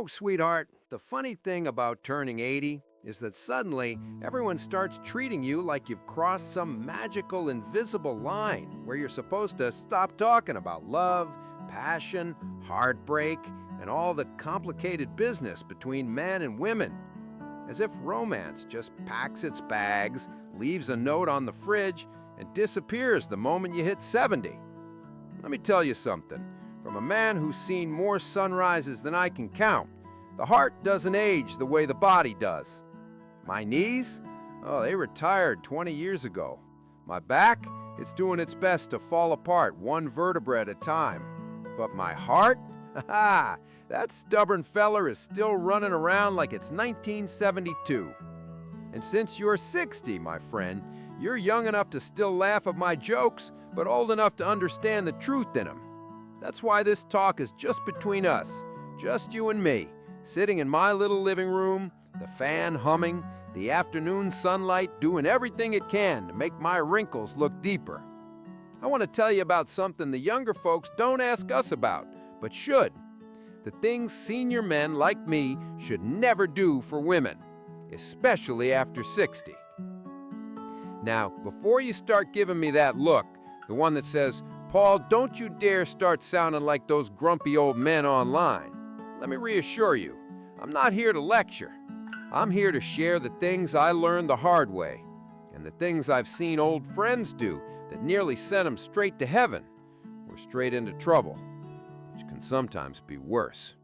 Sweetheart, the funny thing about turning 80 is that suddenly everyone starts treating you like you've crossed some magical invisible line where you're supposed to stop talking about love, passion, heartbreak, and all the complicated business between men and women. As if romance just packs its bags, leaves a note on the fridge, and disappears the moment you hit 70. Let me tell you something. From a man who's seen more sunrises than I can count, the heart doesn't age the way the body does. My knees? Oh, they retired 20 years ago. My back? It's doing its best to fall apart one vertebra at a time. But my heart? Ha! That stubborn feller is still running around like it's 1972. And since you're 60, my friend, you're young enough to still laugh at my jokes, but old enough to understand the truth in them. That's why this talk is just between us, just you and me, sitting in my little living room, the fan humming, the afternoon sunlight doing everything it can to make my wrinkles look deeper. I want to tell you about something the younger folks don't ask us about, but should. The things senior men like me should never do for women, especially after 60. Now, before you start giving me that look, the one that says, "Paul, don't you dare start sounding like those grumpy old men online," let me reassure you, I'm not here to lecture. I'm here to share the things I learned the hard way, and the things I've seen old friends do that nearly sent them straight to heaven, or straight into trouble, which can sometimes be worse.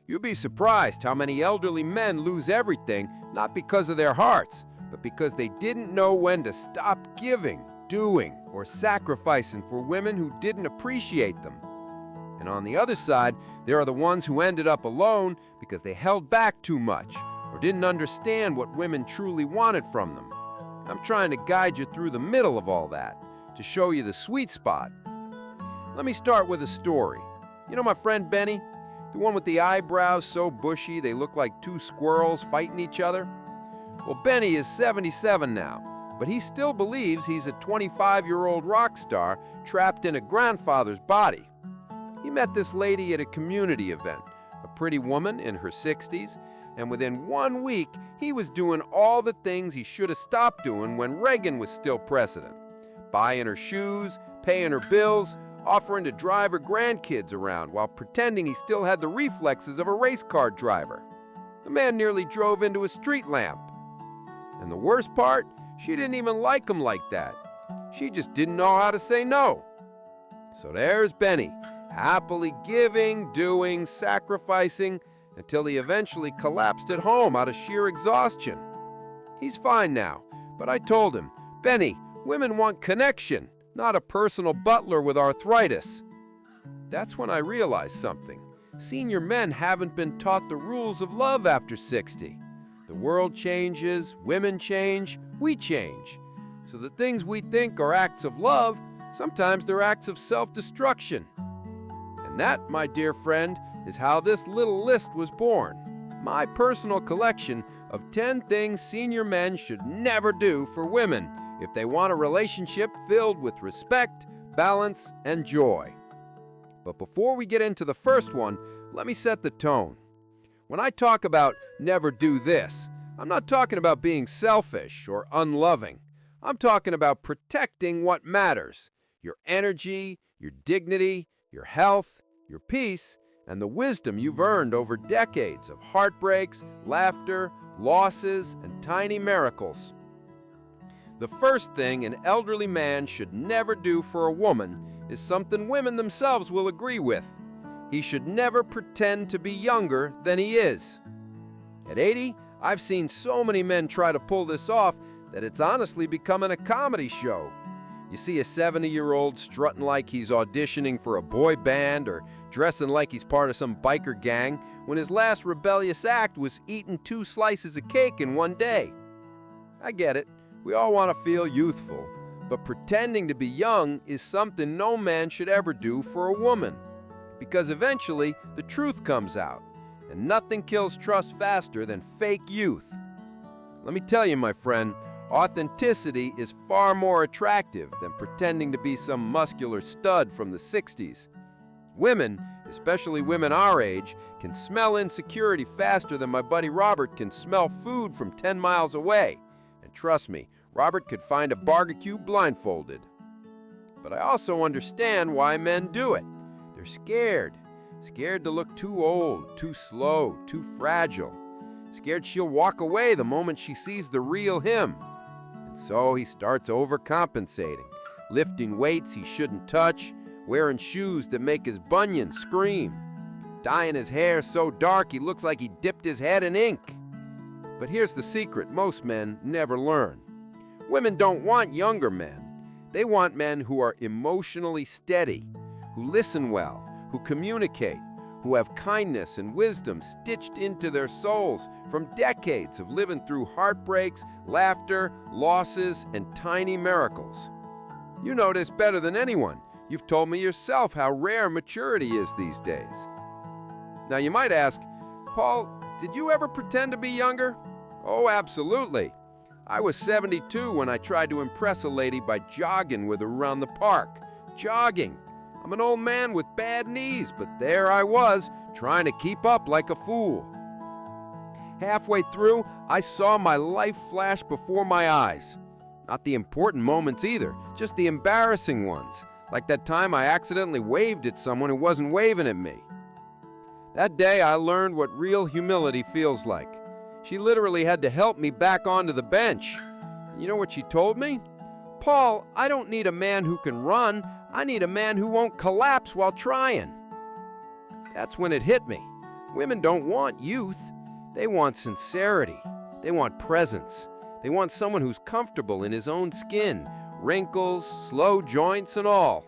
You'd be surprised how many elderly men lose everything, not because of their hearts, but because they didn't know when to stop giving, doing, or sacrificing for women who didn't appreciate them. And on the other side, there are the ones who ended up alone because they held back too much or didn't understand what women truly wanted from them. I'm trying to guide you through the middle of all that, to show you the sweet spot. Let me start with a story. You know my friend Benny? The one with the eyebrows so bushy they look like two squirrels fighting each other? Well, Benny is 77 now, but he still believes he's a 25-year-old rock star trapped in a grandfather's body. He met this lady at a community event, a pretty woman in her 60s, and within 1 week, he was doing all the things he should have stopped doing when Reagan was still president. Buying her shoes, paying her bills, offering to drive her grandkids around while pretending he still had the reflexes of a race car driver. The man nearly drove into a street lamp. And the worst part, she didn't even like him like that. She just didn't know how to say no. So there's Benny, happily giving, doing, sacrificing, until he eventually collapsed at home out of sheer exhaustion. He's fine now, but I told him, "Benny, women want connection, not a personal butler with arthritis." That's when I realized something. Senior men haven't been taught the rules of love after 60. The world changes, women change, we change. So the things we think are acts of love, sometimes they're acts of self-destruction. And that, my dear friend, is how this little list was born. My personal collection of 10 things senior men should never do for women if they want a relationship filled with respect, balance, and joy. But before we get into the first one, let me set the tone. When I talk about never do this, I'm not talking about being selfish or unloving. I'm talking about protecting what matters: your energy, your dignity, your health, your peace, and the wisdom you've earned over decades of heartbreaks, laughter, losses, and tiny miracles. The first thing an elderly man should never do for a woman is something women themselves will agree with. He should never pretend to be younger than he is. At 80, I've seen so many men try to pull this off that it's honestly becoming a comedy show. You see a 70-year-old strutting like he's auditioning for a boy band or dressing like he's part of some biker gang when his last rebellious act was eating 2 slices of cake in one day. I get it. We all want to feel youthful, but pretending to be young is something no man should ever do for a woman, because eventually the truth comes out, and nothing kills trust faster than fake youth. Let me tell you, my friend, authenticity is far more attractive than pretending to be some muscular stud from the 60s. Women, especially women our age, can smell insecurity faster than my buddy Robert can smell food from 10 miles away. And trust me, Robert could find a barbecue blindfolded. But I also understand why men do it. They're scared. Scared to look too old, too slow, too fragile. Scared she'll walk away the moment she sees the real him. And so he starts overcompensating, lifting weights he shouldn't touch, wearing shoes that make his bunions scream, dyeing his hair so dark he looks like he dipped his head in ink. But here's the secret most men never learn. Women don't want younger men. They want men who are emotionally steady, who listen well, who communicate, who have kindness and wisdom stitched into their souls from decades of living through heartbreaks, laughter, losses, and tiny miracles. You know this better than anyone. You've told me yourself how rare maturity is these days. Now you might ask, Paul, did you ever pretend to be younger? Oh, absolutely. I was 72 when I tried to impress a lady by jogging with her around the park. Jogging. I'm an old man with bad knees, but there I was, trying to keep up like a fool. Halfway through, I saw my life flash before my eyes. Not the important moments either, just the embarrassing ones, like that time I accidentally waved at someone who wasn't waving at me. That day I learned what real humility feels like. She literally had to help me back onto the bench. You know what she told me? Paul, I don't need a man who can run. I need a man who won't collapse while trying. That's when it hit me. Women don't want youth. They want sincerity. They want presence. They want someone who's comfortable in his own skin, wrinkles, slow joints, and all.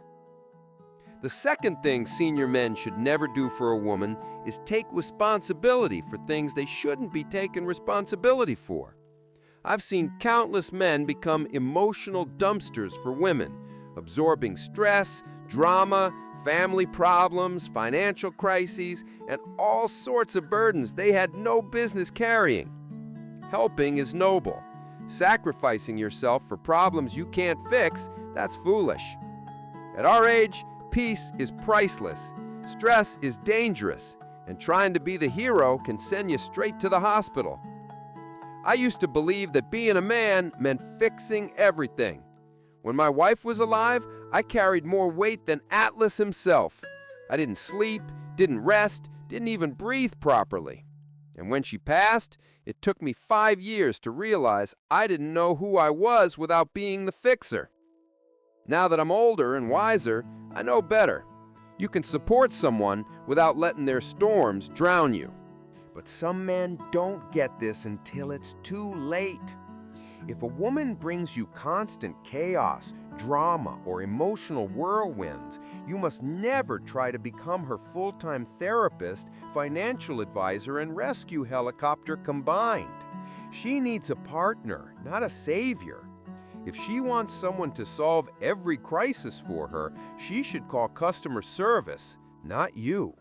The second thing senior men should never do for a woman is take responsibility for things they shouldn't be taking responsibility for. I've seen countless men become emotional dumpsters for women, absorbing stress, drama, family problems, financial crises, and all sorts of burdens they had no business carrying. Helping is noble. Sacrificing yourself for problems you can't fix, that's foolish. At our age, peace is priceless, stress is dangerous, and trying to be the hero can send you straight to the hospital. I used to believe that being a man meant fixing everything. When my wife was alive, I carried more weight than Atlas himself. I didn't sleep, didn't rest, didn't even breathe properly. And when she passed, it took me 5 years to realize I didn't know who I was without being the fixer. Now that I'm older and wiser, I know better. You can support someone without letting their storms drown you. But some men don't get this until it's too late. If a woman brings you constant chaos, drama, or emotional whirlwinds, you must never try to become her full-time therapist, financial advisor, and rescue helicopter combined. She needs a partner, not a savior. If she wants someone to solve every crisis for her, she should call customer service, not you.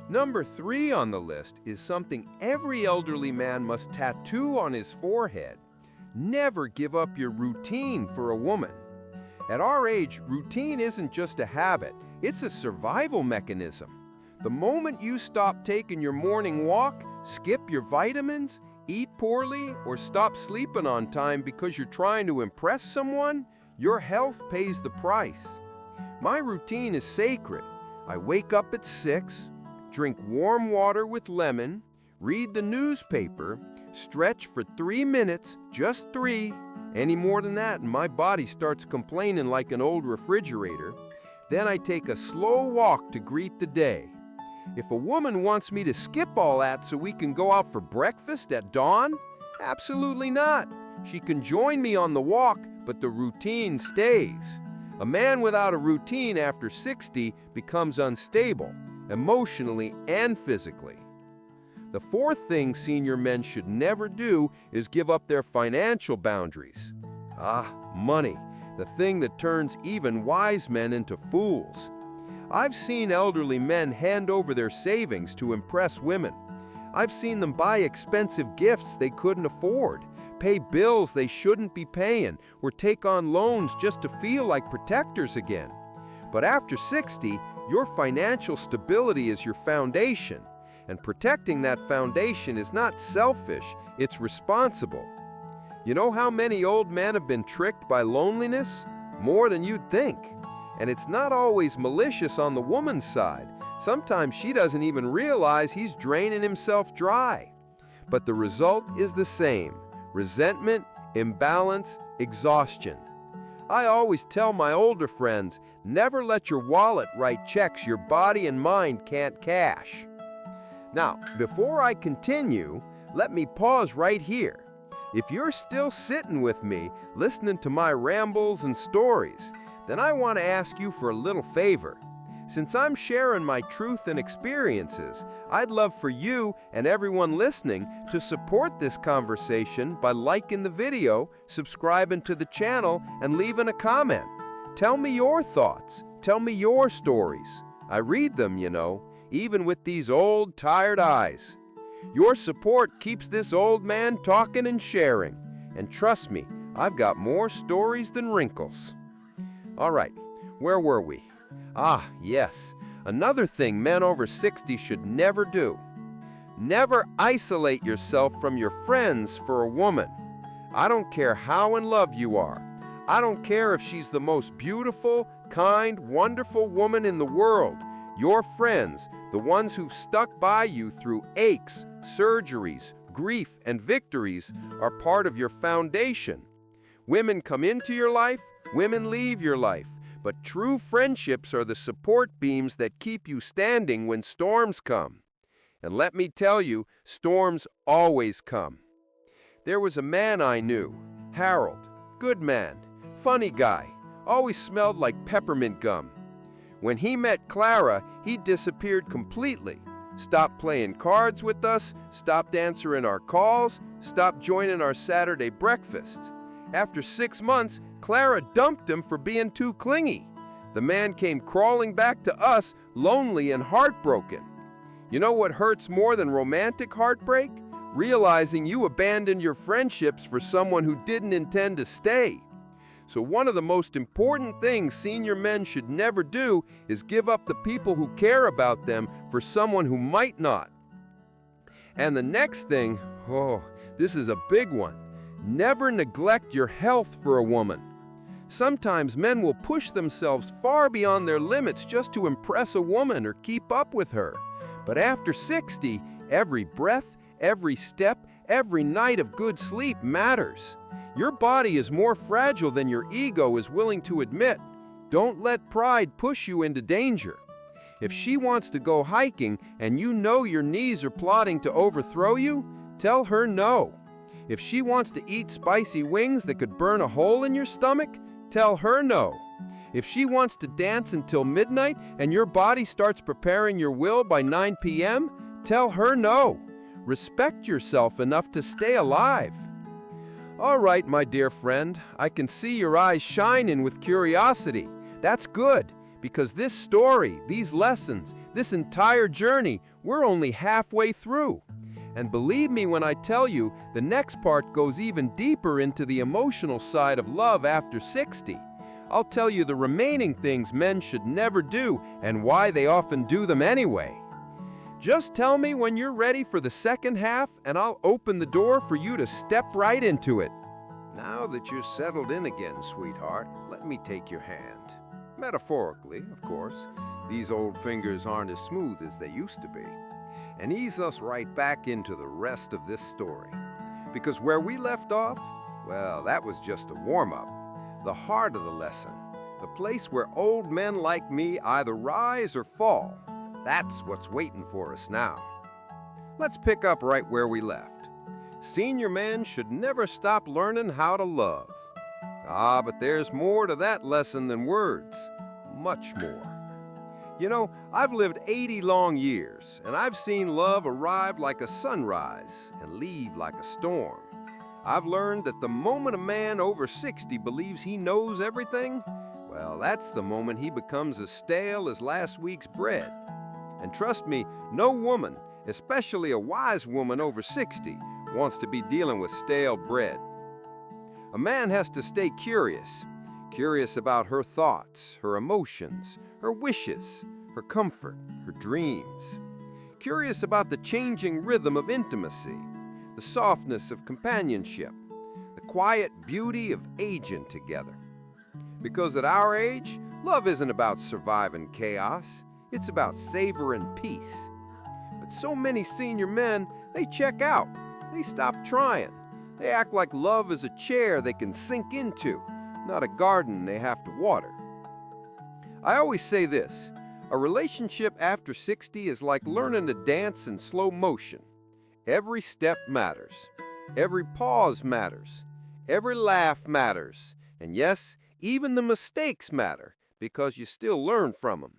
Number 3 on the list is something every elderly man must tattoo on his forehead. Never give up your routine for a woman. At our age, routine isn't just a habit, it's a survival mechanism. The moment you stop taking your morning walk, skip your vitamins, eat poorly, or stop sleeping on time because you're trying to impress someone, your health pays the price. My routine is sacred. I wake up at 6, drink warm water with lemon, read the newspaper, stretch for 3 minutes, just 3. Any more than that and my body starts complaining like an old refrigerator. Then I take a slow walk to greet the day. If a woman wants me to skip all that so we can go out for breakfast at dawn, absolutely not. She can join me on the walk, but the routine stays. A man without a routine after 60 becomes unstable, emotionally and physically. The fourth thing senior men should never do is give up their financial boundaries. Money, the thing that turns even wise men into fools. I've seen elderly men hand over their savings to impress women. I've seen them buy expensive gifts they couldn't afford, pay bills they shouldn't be paying, or take on loans just to feel like protectors again. But after 60, your financial stability is your foundation. And protecting that foundation is not selfish, it's responsible. You know how many old men have been tricked by loneliness? More than you'd think. And it's not always malicious on the woman's side. Sometimes she doesn't even realize he's draining himself dry. But the result is the same: resentment, imbalance, exhaustion. I always tell my older friends, never let your wallet write checks your body and mind can't cash. Now, before I continue, let me pause right here. If you're still sitting with me, listening to my rambles and stories, then I want to ask you for a little favor. Since I'm sharing my truth and experiences, I'd love for you and everyone listening to support this conversation by liking the video, subscribing to the channel, and leaving a comment. Tell me your thoughts. Tell me your stories. I read them, even with these old, tired eyes. Your support keeps this old man talking and sharing. And trust me, I've got more stories than wrinkles. All right, where were we? Ah, yes, another thing men over 60 should never do. Never isolate yourself from your friends for a woman. I don't care how in love you are. I don't care if she's the most beautiful, kind, wonderful woman in the world. Your friends, the ones who've stuck by you through aches, surgeries, grief, and victories, are part of your foundation. Women come into your life, women leave your life. But true friendships are the support beams that keep you standing when storms come. And let me tell you, storms always come. There was a man I knew, Harold, good man, funny guy, always smelled like peppermint gum. When he met Clara, he disappeared completely. Stopped playing cards with us, stopped answering our calls, stopped joining our Saturday breakfasts. After 6 months, Clara dumped him for being too clingy. The man came crawling back to us, lonely and heartbroken. You know what hurts more than romantic heartbreak? Realizing you abandoned your friendships for someone who didn't intend to stay. So one of the most important things senior men should never do is give up the people who care about them for someone who might not. And the next thing, this is a big one. Never neglect your health for a woman. Sometimes men will push themselves far beyond their limits just to impress a woman or keep up with her. But after 60, every breath, every step, every night of good sleep matters. Your body is more fragile than your ego is willing to admit. Don't let pride push you into danger. If she wants to go hiking and you know your knees are plotting to overthrow you, tell her no. If she wants to eat spicy wings that could burn a hole in your stomach, tell her no. If she wants to dance until midnight and your body starts preparing your will by 9 p.m., tell her no. Respect yourself enough to stay alive. All right, my dear friend, I can see your eyes shining with curiosity. That's good, because this story, these lessons, this entire journey, we're only halfway through. And believe me when I tell you, the next part goes even deeper into the emotional side of love after 60. I'll tell you the remaining things men should never do and why they often do them anyway. Just tell me when you're ready for the second half, and I'll open the door for you to step right into it. Now that you're settled in again, sweetheart, let me take your hand. Metaphorically, of course. These old fingers aren't as smooth as they used to be. And ease us right back into the rest of this story. Because where we left off, well, that was just a warm-up. The heart of the lesson, the place where old men like me either rise or fall. That's what's waiting for us now. Let's pick up right where we left. Senior men should never stop learning how to love. Ah, but there's more to that lesson than words. Much more. You know, I've lived 80 long years, and I've seen love arrive like a sunrise and leave like a storm. I've learned that the moment a man over 60 believes he knows everything, well, that's the moment he becomes as stale as last week's bread. And trust me, no woman, especially a wise woman over 60, wants to be dealing with stale bread. A man has to stay curious. Curious about her thoughts, her emotions, her wishes, her comfort, her dreams. Curious about the changing rhythm of intimacy, the softness of companionship, the quiet beauty of aging together. Because at our age, love isn't about surviving chaos, it's about savoring peace. But so many senior men, they check out. They stop trying. They act like love is a chair they can sink into, not a garden they have to water. I always say this, a relationship after 60 is like learning to dance in slow motion. Every step matters. Every pause matters. Every laugh matters. And yes, even the mistakes matter because you still learn from them.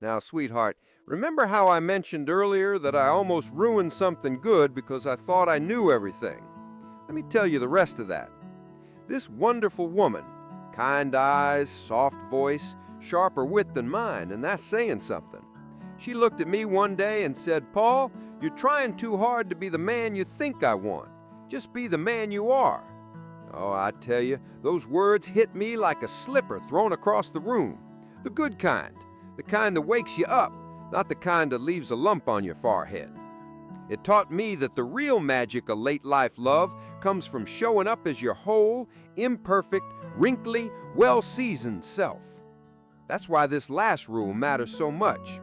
Now, sweetheart, remember how I mentioned earlier that I almost ruined something good because I thought I knew everything? Let me tell you the rest of that. This wonderful woman, kind eyes, soft voice, sharper wit than mine, and that's saying something. She looked at me one day and said, "Paul, you're trying too hard to be the man you think I want. Just be the man you are." Oh, I tell you, those words hit me like a slipper thrown across the room. The good kind, the kind that wakes you up, not the kind that leaves a lump on your forehead. It taught me that the real magic of late-life love comes from showing up as your whole, imperfect, wrinkly, well-seasoned self. That's why this last rule matters so much.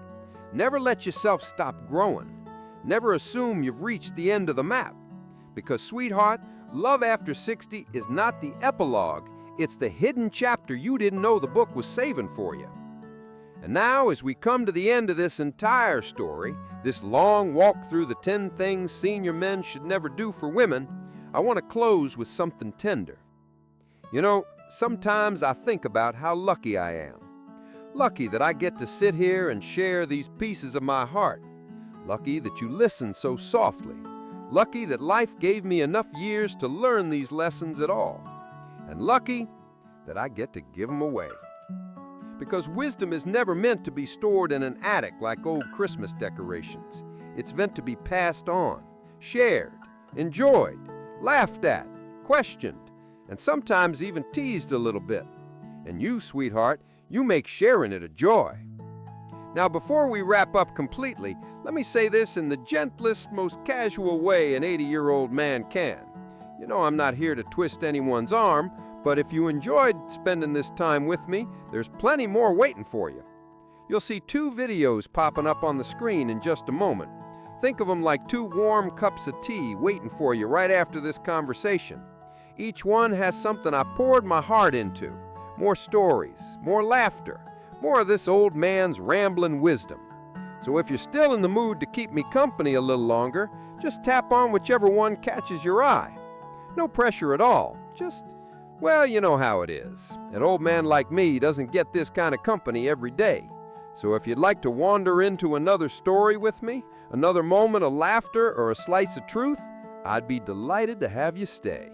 Never let yourself stop growing. Never assume you've reached the end of the map. Because, sweetheart, love after 60 is not the epilogue, it's the hidden chapter you didn't know the book was saving for you. And now, as we come to the end of this entire story, this long walk through the 10 things senior men should never do for women, I want to close with something tender. You know, sometimes I think about how lucky I am. Lucky that I get to sit here and share these pieces of my heart. Lucky that you listen so softly. Lucky that life gave me enough years to learn these lessons at all. And lucky that I get to give them away. Because wisdom is never meant to be stored in an attic like old Christmas decorations. It's meant to be passed on, shared, enjoyed, laughed at, questioned, and sometimes even teased a little bit. And you, sweetheart, you make sharing it a joy. Now, before we wrap up completely, let me say this in the gentlest, most casual way an 80-year-old man can. You know I'm not here to twist anyone's arm, but if you enjoyed spending this time with me, there's plenty more waiting for you. You'll see 2 videos popping up on the screen in just a moment. Think of them like 2 warm cups of tea waiting for you right after this conversation. Each one has something I poured my heart into. More stories, more laughter, more of this old man's rambling wisdom. So if you're still in the mood to keep me company a little longer, just tap on whichever one catches your eye. No pressure at all, just, well, you know how it is. An old man like me doesn't get this kind of company every day. So if you'd like to wander into another story with me, another moment of laughter or a slice of truth, I'd be delighted to have you stay.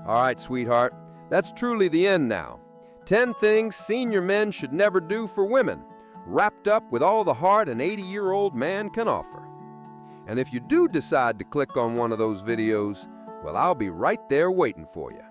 All right, sweetheart, that's truly the end now. 10 things senior men should never do for women, wrapped up with all the heart an 80-year-old man can offer. And if you do decide to click on one of those videos, well, I'll be right there waiting for you.